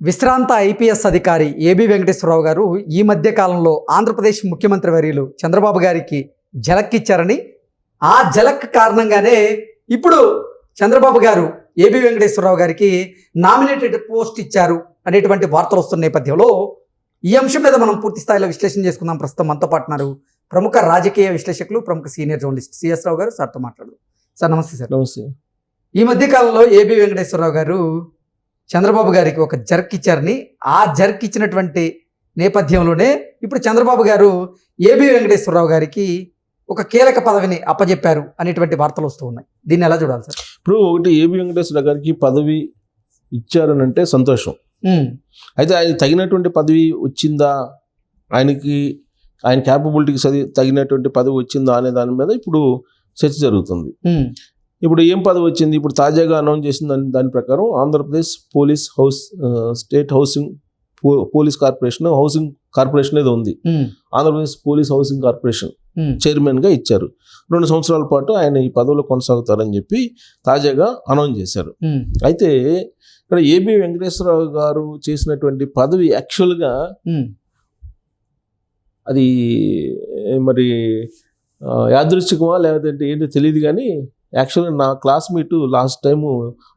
విశ్రాంత ఐపీఎస్ అధికారి ఏబి వెంకటేశ్వరరావు గారు ఈ మధ్య కాలంలో ఆంధ్రప్రదేశ్ ముఖ్యమంత్రి వర్యులు చంద్రబాబు గారికి ఝలక్ ఇచ్చారని, ఆ ఝలక్ కారణంగానే ఇప్పుడు చంద్రబాబు గారు ఏబి వెంకటేశ్వరరావు గారికి నామినేటెడ్ పోస్ట్ ఇచ్చారు అనేటువంటి వార్తలు వస్తున్న నేపథ్యంలో ఈ అంశం మీద మనం పూర్తి స్థాయిలో విశ్లేషణ చేసుకుందాం. ప్రస్తుతం మనతో పాటున్నారు ప్రముఖ రాజకీయ విశ్లేషకులు, ప్రముఖ సీనియర్ జర్నలిస్ట్ సిఎస్ రావు గారు. సార్తో మాట్లాడు. సార్ నమస్తే. సార్ నమస్తే. ఈ మధ్య కాలంలో ఏబి వెంకటేశ్వరరావు గారు చంద్రబాబు గారికి ఒక జర్క్ ఇచ్చారని, ఆ జర్క్ ఇచ్చినటువంటి నేపథ్యంలోనే ఇప్పుడు చంద్రబాబు గారు ఏబి వెంకటేశ్వరరావు గారికి ఒక కీలక పదవిని అప్పజెప్పారు అనేటువంటి వార్తలు వస్తూ ఉన్నాయి. దీన్ని ఎలా చూడాలి సార్? ఇప్పుడు ఒకటి ఏబి వెంకటేశ్వర గారికి పదవి ఇచ్చారని అంటే సంతోషం. అయితే ఆయన తగినటువంటి పదవి వచ్చిందా, ఆయన క్యాపబిలిటీకి తగినటువంటి పదవి వచ్చిందా అనే దాని మీద ఇప్పుడు చర్చ జరుగుతుంది. ఇప్పుడు ఏం పదవి వచ్చింది? ఇప్పుడు తాజాగా అనౌన్స్ చేసిన దాని ప్రకారం Andhra Pradesh state police corporation housing corporation ఏదో ఉంది, ఆంధ్రప్రదేశ్ పోలీస్ హౌసింగ్ కార్పొరేషన్ చైర్మన్గా ఇచ్చారు. 2 సంవత్సరాల పాటు ఆయన ఈ పదవిలో కొనసాగుతారని చెప్పి తాజాగా అనౌన్స్ చేశారు. అయితే ఇక్కడ ఏబి వెంకటేశ్వరరావు గారు చేసినటువంటి పదవి యాక్చువల్గా అది మరి యాదృచ్ఛికమా లేదంటే ఏంటో తెలియదు, కానీ యాక్చువల్గా నా classmate last time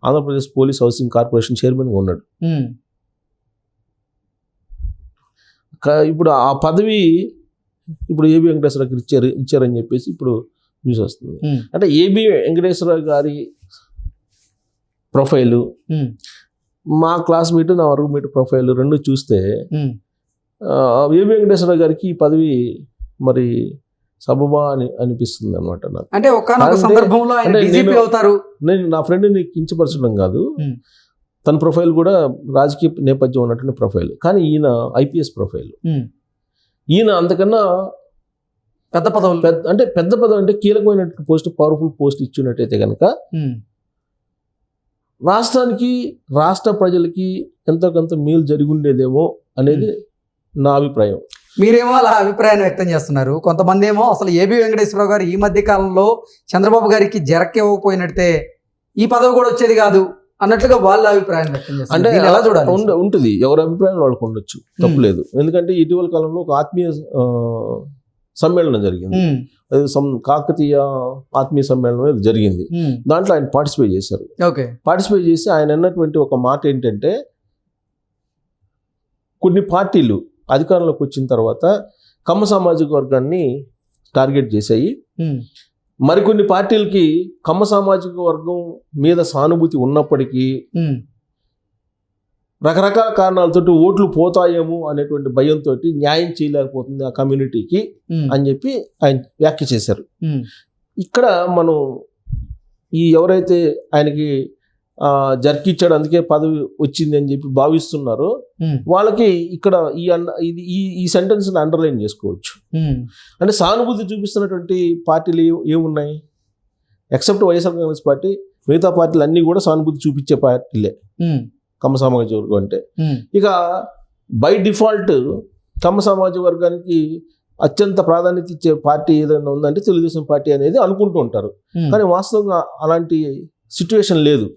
Andhra Pradesh police housing corporation చైర్మన్గా ఉన్నాడు. ఇప్పుడు ఆ పదవి ఇప్పుడు ఏబి వెంకటేశ్వరరావుకి ఇచ్చారని చెప్పేసి ఇప్పుడు న్యూస్ వస్తుంది. అంటే ఏబి వెంకటేశ్వరరావు గారి ప్రొఫైలు, మా క్లాస్మేట్ నా రూమ్మేట్ ప్రొఫైల్ రెండు చూస్తే ఏబి వెంకటేశ్వరరావు గారికి ఈ పదవి మరి సబబా అని అనిపిస్తుంది అనమాట నాకు. అంటే ఒక్కనొక సందర్భంలో ఆయన డీజీపీ అవుతారు. నేను నా ఫ్రెండ్ని కించపరచడం కాదు, తన ప్రొఫైల్ కూడా రాజకీయ నేపథ్యం ఉన్నటువంటి ప్రొఫైల్, కానీ ఈయన ఐపీఎస్ ప్రొఫైల్. ఈయన అంతకన్నా పెద్ద పదవులు, పెద్ద పదవి అంటే కీలకమైన పోస్ట్, పవర్ఫుల్ పోస్ట్ ఇచ్చినట్టయితే కనుక రాష్ట్రానికి, రాష్ట్ర ప్రజలకి ఎంతో కొంత మేలు జరిగి ఉండేదేమో అనేది నా అభిప్రాయం. మీరేమో అలా అభిప్రాయాన్ని వ్యక్తం చేస్తున్నారు. కొంతమంది ఏమో అసలు ఏబి వెంకటేశ్వరరావు గారు ఈ మధ్య కాలంలో చంద్రబాబు గారికి జరక్ ఇవ్వకపోయినట్టే ఈ పదవి కూడా వచ్చేది కాదు అన్నట్లుగా వాళ్ళ అభిప్రాయం వ్యక్తం చేస్తారు. అంటే ఎలా చూడాలి? ఉంటుంది, ఎవరి అభిప్రాయం వాళ్ళకు ఉండొచ్చు, తప్పులేదు. ఎందుకంటే ఇటీవల కాలంలో ఒక ఆత్మీయ సమ్మేళనం జరిగింది, కాకతీయ ఆత్మీయ సమ్మేళనం ఏదో జరిగింది. దాంట్లో ఆయన పార్టిసిపేట్ చేశారు. పార్టిసిపేట్ చేసి ఆయన అన్నటువంటి ఒక మాట ఏంటంటే, కొన్ని పార్టీలు అధికారంలోకి వచ్చిన తర్వాత కమ్మ సామాజిక వర్గాన్ని టార్గెట్ చేశాయి, మరికొన్ని పార్టీలకి కమ్మ సామాజిక వర్గం మీద సానుభూతి ఉన్నప్పటికీ రకరకాల కారణాలతోటి ఓట్లు పోతాయేమో అనేటువంటి భయంతో న్యాయం చేయలేకపోతుంది ఆ కమ్యూనిటీకి అని చెప్పి ఆయన వ్యాఖ్య చేశారు. ఇక్కడ మనం ఎవరైతే ఆయనకి జర్క్ ఇచ్చాడు అందుకే పదవి వచ్చింది అని చెప్పి భావిస్తున్నారో వాళ్ళకి ఇక్కడ ఈ సెంటెన్స్ అండర్లైన్ చేసుకోవచ్చు. అంటే సానుభూతి చూపిస్తున్నటువంటి పార్టీలు ఏమున్నాయి? ఎక్సెప్ట్ వైఎస్ఆర్ కాంగ్రెస్ పార్టీ, మిగతా పార్టీలు అన్నీ కూడా సానుభూతి చూపించే పార్టీలే కమ్మ సామాజిక వర్గం అంటే. ఇక బై డిఫాల్ట్ కమ్మ సామాజిక వర్గానికి అత్యంత ప్రాధాన్యత ఇచ్చే పార్టీ ఏదైనా ఉందంటే తెలుగుదేశం పార్టీ అనేది అనుకుంటూ ఉంటారు, కానీ వాస్తవంగా అలాంటి సిచ్యువేషన్ లేదు.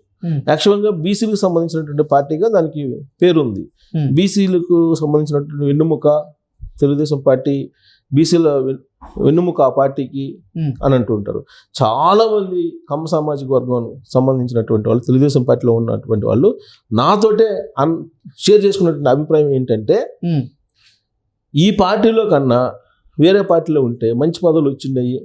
యాక్చువల్గా బీసీలకు సంబంధించినటువంటి పార్టీగా దానికి పేరుంది. బీసీలకు సంబంధించినటువంటి వెన్నుముక తెలుగుదేశం పార్టీ, బీసీల వెన్నుముక ఆ పార్టీకి అని అంటుంటారు. చాలా మంది కమ్మ సామాజిక వర్గం సంబంధించినటువంటి వాళ్ళు, తెలుగుదేశం పార్టీలో ఉన్నటువంటి వాళ్ళు నాతోటే షేర్ చేసుకున్నటువంటి అభిప్రాయం ఏంటంటే, ఈ పార్టీలో కన్నా వేరే పార్టీలో ఉంటే మంచి పదవులు వచ్చిండయి.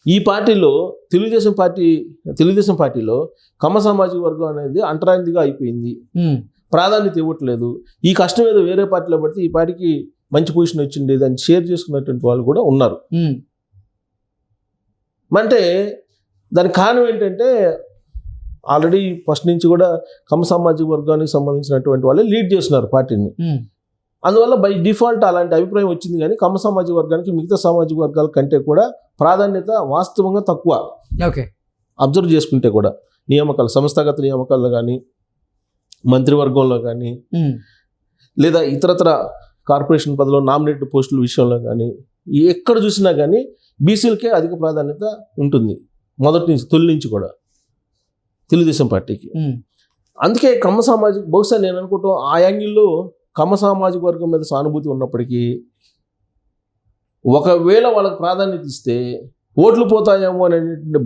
ఈ పార్టీలో తెలుగుదేశం పార్టీలో కమ్మ సామాజిక వర్గం అనేది అంటరానిదిగా అయిపోయింది, ప్రాధాన్యత ఇవ్వట్లేదు. ఈ కష్టం ఏదో వేరే పార్టీలో పడితే ఈ పార్టీకి మంచి పొజిషన్ వచ్చింది అని షేర్ చేసుకున్నటువంటి వాళ్ళు కూడా ఉన్నారు. అంటే దానికి కారణం ఏంటంటే, ఆల్రెడీ ఫస్ట్ నుంచి కూడా కమ్మ సామాజిక వర్గానికి సంబంధించినటువంటి వాళ్ళే లీడ్ చేస్తున్నారు పార్టీని. అందువల్ల బై డిఫాల్ట్ అలాంటి అభిప్రాయం వచ్చింది, కానీ కమ్మ సామాజిక వర్గానికి మిగతా సామాజిక వర్గాల కంటే కూడా ప్రాధాన్యత వాస్తవంగా తక్కువ. అబ్జర్వ్ చేసుకుంటే కూడా నియామకాలు, సంస్థాగత నియామకాల్లో కానీ, మంత్రివర్గంలో కానీ, లేదా ఇతరత్ర కార్పొరేషన్ పదవిలో నామినేటెడ్ పోస్టుల విషయంలో కానీ, ఎక్కడ చూసినా కానీ బీసీలకే అధిక ప్రాధాన్యత ఉంటుంది మొదటి నుంచి, తొలి నుంచి కూడా తెలుగుదేశం పార్టీకి. అందుకే కమ్మ సామాజిక బహుశా నేను అనుకుంటాం ఆ యాంగిల్లో కమ్మ సామాజిక వర్గం మీద సానుభూతి ఉన్నప్పటికీ ఒకవేళ వాళ్ళకి ప్రాధాన్యత ఇస్తే ఓట్లు పోతాయేమో అనే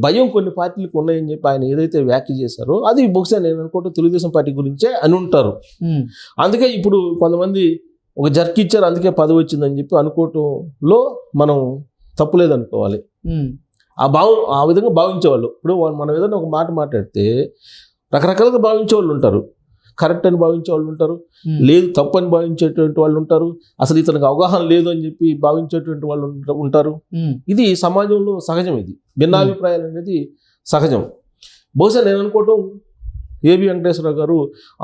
భయం కొన్ని పార్టీలకు ఉన్నాయని చెప్పి ఆయన ఏదైతే వ్యాఖ్య చేశారో అది బహుశా నేను అనుకుంటాం తెలుగుదేశం పార్టీ గురించే అని ఉంటారు. అందుకే ఇప్పుడు కొంతమంది ఒక జర్క్ ఇచ్చారు అందుకే పదవి వచ్చిందని చెప్పి అనుకోవటంలో మనం తప్పులేదు అనుకోవాలి. ఆ విధంగా భావించేవాళ్ళు. ఇప్పుడు మనం ఏదైనా ఒక మాట మాట్లాడితే రకరకాలుగా భావించే వాళ్ళు ఉంటారు. కరెక్ట్ అని భావించే వాళ్ళు ఉంటారు, లేదు తప్పు అని భావించేటువంటి వాళ్ళు ఉంటారు, అసలు ఇతనికి అవగాహన లేదు అని చెప్పి భావించేటువంటి వాళ్ళు ఉంటారు. ఇది సమాజంలో సహజం. ఇది భిన్నాభిప్రాయాలు అనేది సహజం. బహుశా నేను అనుకోవటం ఏబి వెంకటేశ్వరరావు గారు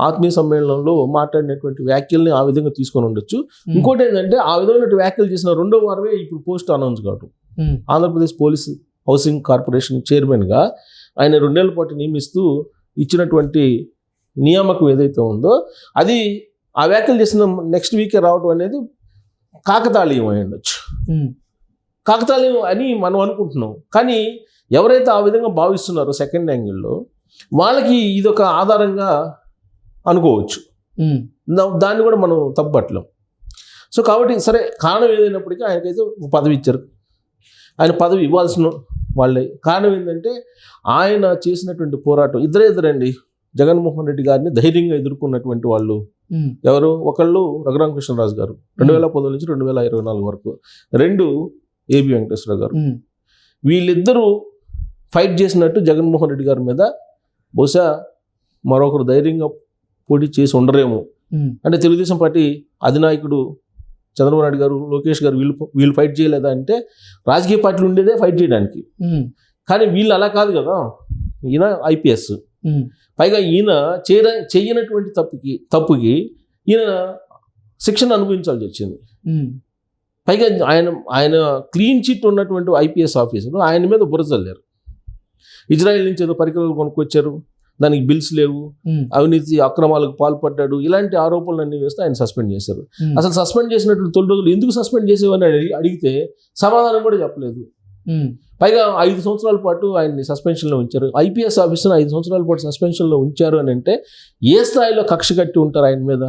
ఆత్మీయ సమ్మేళనంలో మాట్లాడినటువంటి వ్యాఖ్యల్ని ఆ విధంగా తీసుకొని ఉండొచ్చు. ఇంకోటి ఏంటంటే ఆ విధమైన వ్యాఖ్యలు చేసిన 2వ వారమే ఇప్పుడు పోస్ట్ అనౌన్స్ కావటం. ఆంధ్రప్రదేశ్ పోలీస్ హౌసింగ్ కార్పొరేషన్ చైర్మన్గా ఆయన 2 ఏళ్ల పాటు నియమిస్తూ ఇచ్చినటువంటి నియామకం ఏదైతే ఉందో అది ఆ వ్యాఖ్యలు చేసిన నెక్స్ట్ వీకే రావడం అనేది కాకతాళీయం అయి ఉండొచ్చు. కాకతాళీయం అని మనం అనుకుంటున్నాం. కానీ ఎవరైతే ఆ విధంగా భావిస్తున్నారో సెకండ్ యాంగిల్లో వాళ్ళకి ఇదొక ఆధారంగా అనుకోవచ్చు. దాన్ని కూడా మనం తప్పట్లేం. సో కాబట్టి సరే కారణం ఏదైనప్పటికీ ఆయనకైతే పదవి ఇచ్చారు. ఆయన పదవి ఇవ్వాల్సిన వాళ్ళే. కారణం ఏంటంటే ఆయన చేసినటువంటి పోరాటం ఇద్దరండి. జగన్మోహన్ రెడ్డి గారిని ధైర్యంగా ఎదుర్కొన్నటువంటి వాళ్ళు ఎవరు? ఒకళ్ళు రఘురామకృష్ణరాజు గారు 2010 నుంచి 2024 వరకు, 2 ఏబి వెంకటేశ్వరరావు గారు. వీళ్ళిద్దరూ ఫైట్ చేసినట్టు జగన్మోహన్ రెడ్డి గారి మీద బహుశా మరొకరు ధైర్యంగా పోటీ చేసి ఉండరేమో. అంటే తెలుగుదేశం పార్టీ అధినాయకుడు చంద్రబాబు నాయుడు గారు, లోకేష్ గారు వీళ్ళు ఫైట్ చేయలేదా అంటే రాజకీయ పార్టీలు ఉండేదే ఫైట్ చేయడానికి. కానీ వీళ్ళు అలా కాదు కదా. ఈయన ఐపీఎస్, పైగా ఈయన చెయ్యనటువంటి తప్పుకి ఈయన శిక్షణ అనుభవించాల్సి వచ్చింది. పైగా ఆయన క్లీన్ చిట్ ఉన్నటువంటి ఐపీఎస్ ఆఫీసర్ ఆయన మీద బురజల్లారు. ఇజ్రాయెల్ నుంచి ఏదో పరికరాలు కొనుక్కొచ్చారు, దానికి బిల్స్ లేవు, అవినీతి అక్రమాలకు పాల్పడ్డాడు, ఇలాంటి ఆరోపణలన్నీ వేస్తే ఆయన సస్పెండ్ చేశారు. అసలు సస్పెండ్ చేసినటువంటి 9 రోజులు ఎందుకు సస్పెండ్ చేసేవని అడిగితే సమాధానం కూడా చెప్పలేదు. పైగా 5 సంవత్సరాల పాటు ఆయన్ని సస్పెన్షన్లో ఉంచారు. ఐపీఎస్ ఆఫీసర్ 5 సంవత్సరాల పాటు సస్పెన్షన్లో ఉంచారు అని అంటే ఏ స్థాయిలో కక్ష కట్టి ఉంటారు ఆయన మీద.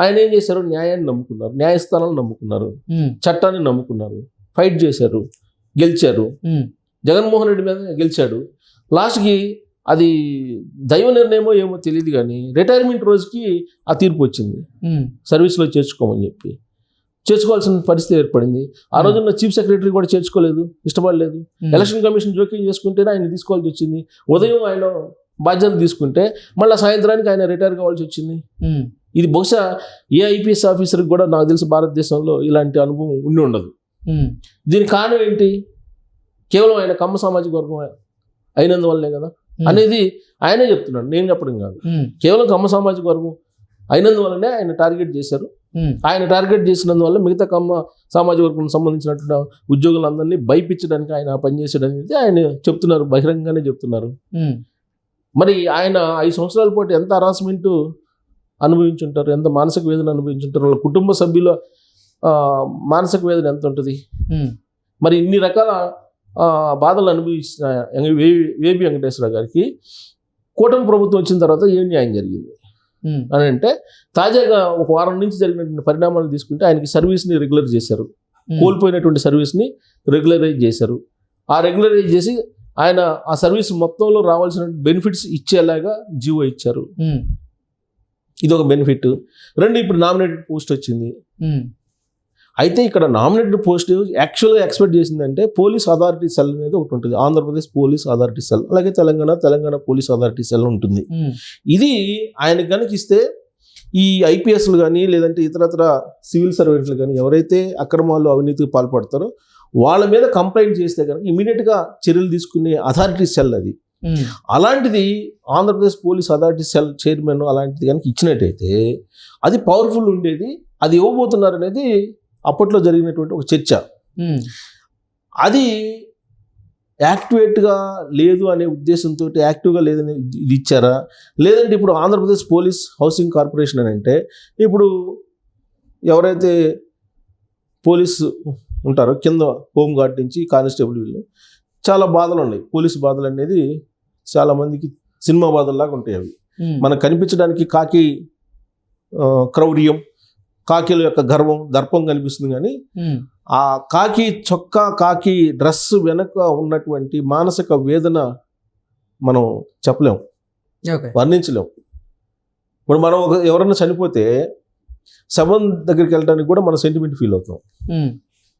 ఆయన ఏం చేశారు? న్యాయాన్ని నమ్ముకున్నారు, న్యాయస్థానాలను నమ్ముకున్నారు, చట్టాన్ని నమ్ముకున్నారు, ఫైట్ చేశారు, గెలిచారు. జగన్మోహన్ రెడ్డి మీద గెలిచాడు. లాస్ట్కి అది దైవ నిర్ణయమో ఏమో తెలియదు కానీ రిటైర్మెంట్ రోజుకి ఆ తీర్పు వచ్చింది, సర్వీస్లో చేర్చుకోమని చెప్పి. చేర్చుకోవాల్సిన పరిస్థితి ఏర్పడింది. ఆ రోజున చీఫ్ సెక్రటరీ కూడా చేర్చుకోలేదు, ఇష్టపడలేదు. ఎలక్షన్ కమిషన్ జోక్యం చేసుకుంటేనే ఆయన తీసుకోవాల్సి వచ్చింది. ఉదయం ఆయన బాధ్యతలు తీసుకుంటే మళ్ళీ సాయంత్రానికి ఆయన రిటైర్ కావాల్సి వచ్చింది. ఇది బహుశా ఏ ఐపీఎస్ ఆఫీసర్కి కూడా నాకు తెలిసి భారతదేశంలో ఇలాంటి అనుభవం ఉండి ఉండదు. దీనికి కారణం ఏంటి? కేవలం ఆయన కమ్మ సామాజిక వర్గం అయినందువల్లే కదా అనేది ఆయనే చెప్తున్నాడు, నేను చెప్పడం కాదు. కేవలం కమ్మ సామాజిక వర్గం అయినందువల్లనే ఆయన టార్గెట్ చేశారు. ఆయన టార్గెట్ చేసినందువల్ల మిగతా కమ్మ సామాజిక వర్గం సంబంధించినటువంటి ఉద్యోగులందరినీ భయపించడానికి ఆయన పనిచేసేయడానికి ఆయన చెప్తున్నారు, బహిరంగంగానే చెప్తున్నారు. మరి ఆయన 5 సంవత్సరాల పాటు ఎంత హరాస్మెంట్ అనుభవించుంటారు, ఎంత మానసిక వేదన అనుభవించుంటారు, వాళ్ళ కుటుంబ సభ్యుల మానసిక వేదన ఎంత ఉంటుంది. మరి ఇన్ని రకాల బాధలు అనుభవించిన ఏబి వెంకటేశ్వరరావు గారికి కూటమి ప్రభుత్వం వచ్చిన తర్వాత ఏం న్యాయం జరిగింది అని అంటే తాజాగా ఒక వారం నుంచి జరిగినటువంటి పరిణామాలు తీసుకుంటే ఆయనకి సర్వీస్ని రెగ్యులర్ చేశారు, కోల్పోయినటువంటి సర్వీస్ని రెగ్యులరైజ్ చేశారు. ఆ రెగ్యులరైజ్ చేసి ఆయన ఆ సర్వీస్ మొత్తంలో రావాల్సిన బెనిఫిట్స్ ఇచ్చేలాగా జీవో ఇచ్చారు. ఇది ఒక బెనిఫిట్. 2 ఇప్పుడు నామినేటెడ్ పోస్ట్ వచ్చింది. అయితే ఇక్కడ నామినేటెడ్ పోస్ట్ యాక్చువల్గా ఎక్స్పెక్ట్ చేసిందంటే పోలీస్ అథారిటీ సెల్ అనేది ఒకటి ఉంటుంది, ఆంధ్రప్రదేశ్ పోలీస్ అథారిటీ సెల్, అలాగే తెలంగాణ పోలీస్ అథారిటీ సెల్ ఉంటుంది. ఇది ఆయనకు కనుక ఇస్తే ఈ ఐపీఎస్లు కానీ లేదంటే ఇతరత్ర సివిల్ సర్వెంట్లు కానీ ఎవరైతే అక్రమాలు అవినీతికి పాల్పడతారో వాళ్ళ మీద కంప్లైంట్ చేస్తే కనుక ఇమీడియట్గా చర్యలు తీసుకునే అథారిటీ సెల్ అది. అలాంటిది Andhra Pradesh police authority cell chairman అలాంటిది కనుక ఇచ్చినట్టయితే అది పవర్ఫుల్ ఉండేది. అది ఇవ్వబోతున్నారు అనేది అప్పట్లో జరిగినటువంటి ఒక చర్చ. అది యాక్టివేట్గా లేదు అనే ఉద్దేశంతో యాక్టివ్గా లేదని ఇది ఇచ్చారా, లేదంటే ఇప్పుడు ఆంధ్రప్రదేశ్ పోలీస్ హౌసింగ్ కార్పొరేషన్ అని అంటే ఇప్పుడు ఎవరైతే పోలీసు ఉంటారో కింద హోంగార్డ్ నుంచి కానిస్టేబుల్ వీళ్ళు చాలా బాధలు ఉన్నాయి. పోలీసు బాధలు అనేది చాలామందికి సినిమా బాధల్లాగా ఉంటాయి. అవి మనకు కనిపించడానికి కాకి క్రౌర్యం, కాకిల యొక్క గర్వం, దర్పం కనిపిస్తుంది. కానీ ఆ కాకి చొక్కా, కాకి డ్రెస్ వెనక ఉన్నటువంటి మానసిక వేదన మనం చెప్పలేం, వర్ణించలేం. ఇప్పుడు మనం ఎవరన్నా చనిపోతే శవం దగ్గరికి వెళ్ళడానికి కూడా మనం సెంటిమెంట్ ఫీల్ అవుతాం.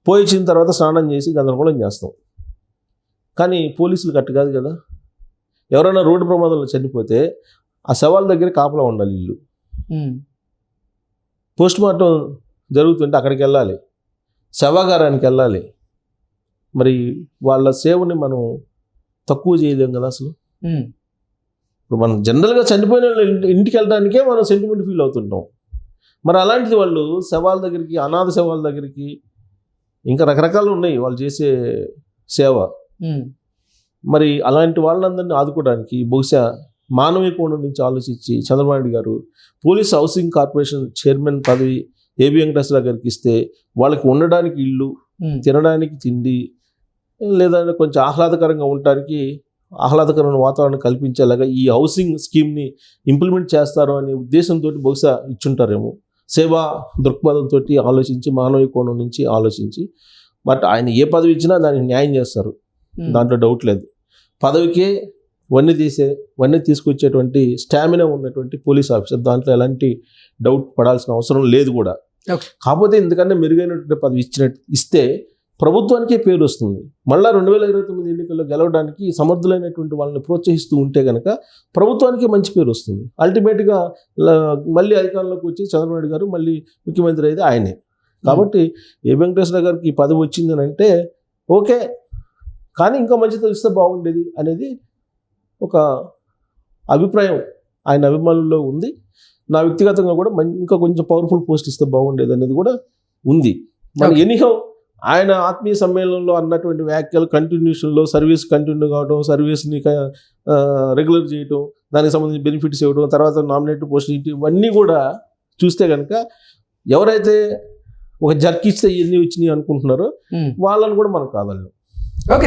పోయించిన తర్వాత స్నానం చేసి గందరగోళం చేస్తాం. కానీ పోలీసులు అట్టు కాదు కదా. ఎవరైనా రోడ్డు ప్రమాదంలో చనిపోతే ఆ శవాల దగ్గర కాపలా ఉండాలి ఇల్లు. పోస్ట్ మార్టం జరుగుతుంటే అక్కడికి వెళ్ళాలి, శవాగారానికి వెళ్ళాలి. మరి వాళ్ళ సేవని మనం తక్కువ చేయలేం కదా అసలు. ఇప్పుడు మనం జనరల్గా చనిపోయిన ఇంటికి వెళ్ళడానికే మనం సెంటిమెంట్ ఫీల్ అవుతుంటాం. మరి అలాంటిది వాళ్ళు శవాల దగ్గరికి, అనాథ శవాల దగ్గరికి, ఇంకా రకరకాలు ఉన్నాయి వాళ్ళు చేసే సేవ. మరి అలాంటి వాళ్ళందరినీ ఆదుకోవడానికి బహుశా మానవీయ కోణం నుంచి ఆలోచించి చంద్రబాబు నాయుడు గారు పోలీస్ హౌసింగ్ కార్పొరేషన్ చైర్మన్ పదవి ఏబి వెంకటేశ్వరరావు గారికి ఇస్తే వాళ్ళకి ఉండడానికి ఇల్లు, తినడానికి తిండి, లేదా కొంచెం ఆహ్లాదకరంగా ఉండటానికి ఆహ్లాదకరమైన వాతావరణం కల్పించేలాగా ఈ హౌసింగ్ స్కీమ్ని ఇంప్లిమెంట్ చేస్తారు అనే ఉద్దేశంతో బహుశా ఇచ్చుంటారేమో. సేవా దృక్పథంతో ఆలోచించి, మానవీయ కోణం నుంచి ఆలోచించి. బట్ ఆయన ఏ పదవి ఇచ్చినా దానికి న్యాయం చేస్తారు, దాంట్లో డౌట్ లేదు. పదవికే వన్నీ తీసుకొచ్చేటువంటి స్టామినా ఉన్నటువంటి పోలీస్ ఆఫీసర్, దాంట్లో ఎలాంటి డౌట్ పడాల్సిన అవసరం లేదు కూడా. కాకపోతే ఎందుకంటే మెరుగైనటువంటి పదవి ఇస్తే ప్రభుత్వానికే పేరు వస్తుంది. మళ్ళీ 2029 ఎన్నికల్లో గెలవడానికి సమర్థులైనటువంటి వాళ్ళని ప్రోత్సహిస్తూ ఉంటే కనుక ప్రభుత్వానికి మంచి పేరు వస్తుంది. అల్టిమేట్గా మళ్ళీ అధికారంలోకి వచ్చి చంద్రబాబు నాయుడు గారు మళ్ళీ ముఖ్యమంత్రి అయితే ఆయనే. కాబట్టి ఏ వెంకటేశ్వర గారికి ఈ పదవి వచ్చిందని అంటే ఓకే, కానీ ఇంకా మంచితో ఇస్తే బాగుండేది అనేది ఒక అభిప్రాయం ఆయన అభిమానుల్లో ఉంది. నా వ్యక్తిగతంగా కూడా ఇంకా కొంచెం పవర్ఫుల్ పోస్ట్ ఇస్తే బాగుండేది అనేది కూడా ఉంది. మన ఎనీహౌ ఆయన ఆత్మీయ సమ్మేళనంలో అన్నటువంటి వ్యాఖ్యలు కంటిన్యూషన్లో సర్వీస్ కంటిన్యూ కావడం, సర్వీస్ని రెగ్యులర్ చేయటం, దానికి సంబంధించి బెనిఫిట్స్ ఇవ్వడం, తర్వాత నామినేటెడ్ పోస్ట్ ఇవన్నీ కూడా చూస్తే కనుక ఎవరైతే ఒక జర్కిస్తే ఇవన్నీ వచ్చినాయి అనుకుంటున్నారో వాళ్ళని కూడా మనం కాదన్నాం.